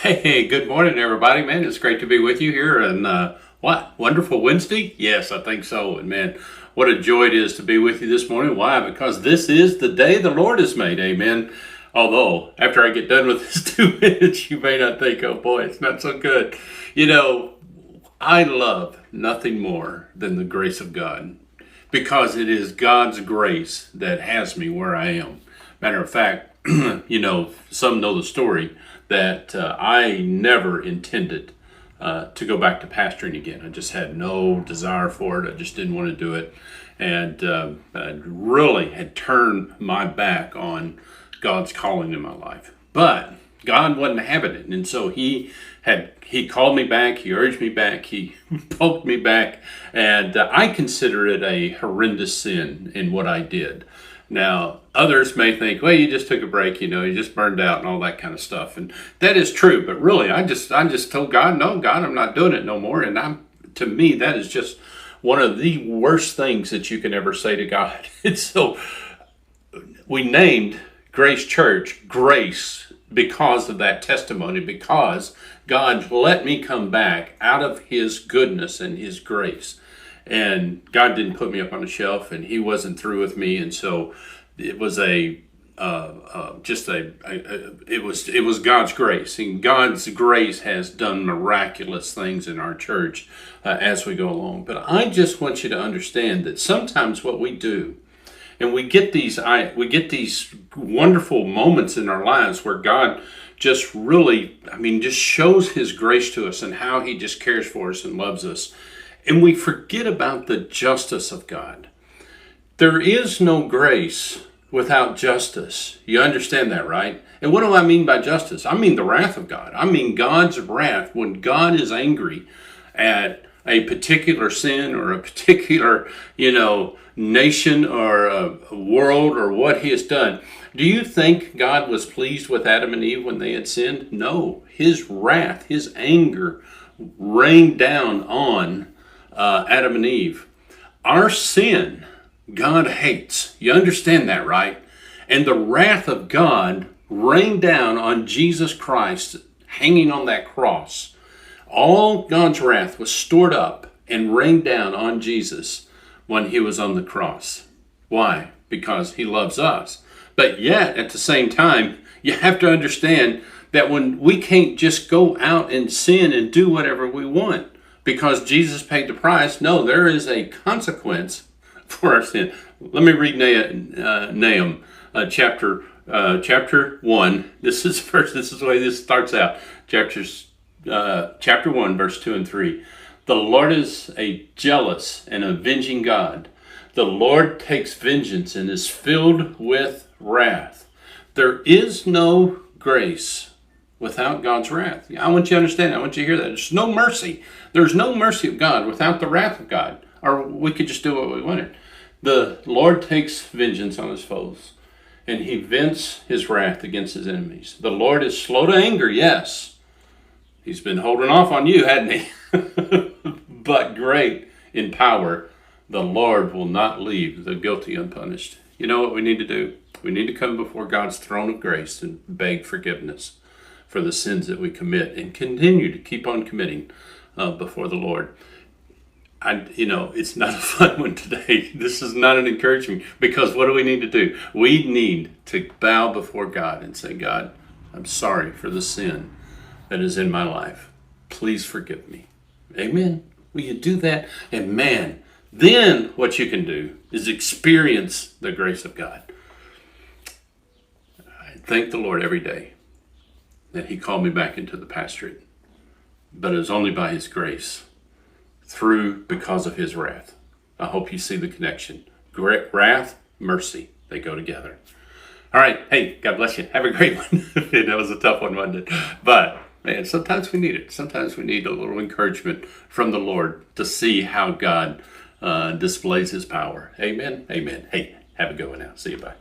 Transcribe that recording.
Hey, good morning, everybody. Man, it's great to be with you here. And wonderful Wednesday? Yes, I think so. And man, what a joy it is to be with you this morning. Why? Because this is the day the Lord has made. Amen. Although, after I get done with this 2 minutes, you may not think, oh boy, it's not so good. You know, I love nothing more than the grace of God because it is God's grace that has me where I am. Matter of fact, some know the story that I never intended to go back to pastoring again. I just had no desire for it. I just didn't want to do it. And I really had turned my back on God's calling in my life. But God wasn't having it. And so he called me back. He urged me back. He poked me back. And I consider it a horrendous sin in what I did. Now, others may think, well, you just took a break, you just burned out and all that kind of stuff. And that is true. But really, I just told God, no, God, I'm not doing it no more. And to me, that is just one of the worst things that you can ever say to God. And so we named Grace Church Grace because of that testimony, because God let me come back out of his goodness and his grace. And God didn't put me up on a shelf, and he wasn't through with me. And so it was it was God's grace. And God's grace has done miraculous things in our church as we go along. But I just want you to understand that sometimes what we do, and we get these wonderful moments in our lives where God just really, just shows his grace to us and how he just cares for us and loves us. And we forget about the justice of God. There is no grace without justice. You understand that, right? And what do I mean by justice? I mean the wrath of God. I mean God's wrath. When God is angry at a particular sin or a particular, nation or a world or what he has done. Do you think God was pleased with Adam and Eve when they had sinned? No. His wrath, his anger rained down on Adam and Eve. Our sin, God hates. You understand that, right? And the wrath of God rained down on Jesus Christ hanging on that cross. All God's wrath was stored up and rained down on Jesus when he was on the cross. Why? Because he loves us. But yet, at the same time, you have to understand that when we can't just go out and sin and do whatever we want, because Jesus paid the price. No, there is a consequence for our sin. Let me read Nahum chapter 1. This is the way this starts out. Chapter 1, verse 2 and 3. The Lord is a jealous and avenging God. The Lord takes vengeance and is filled with wrath. There is no grace without God's wrath. I want you to understand. I want you to hear that. There's no mercy. There's no mercy of God without the wrath of God. Or we could just do what we wanted. The Lord takes vengeance on his foes, and he vents his wrath against his enemies. The Lord is slow to anger, yes. He's been holding off on you, hadn't he? But great in power. The Lord will not leave the guilty unpunished. You know what we need to do? We need to come before God's throne of grace and beg forgiveness for the sins that we commit and continue to keep on committing before the Lord. It's not a fun one today. This is not an encouragement, because what do we need to do? We need to bow before God and say, God, I'm sorry for the sin that is in my life. Please forgive me. Amen. Will you do that? And man, then what you can do is experience the grace of God. I thank the Lord every day that he called me back into the pastorate. But it was only by his grace, because of his wrath. I hope you see the connection. Wrath, mercy, they go together. All right. Hey, God bless you. Have a great one. That was a tough one, wasn't it? But, man, sometimes we need it. Sometimes we need a little encouragement from the Lord to see how God displays his power. Amen. Amen. Hey, have a good one now. See you. Bye.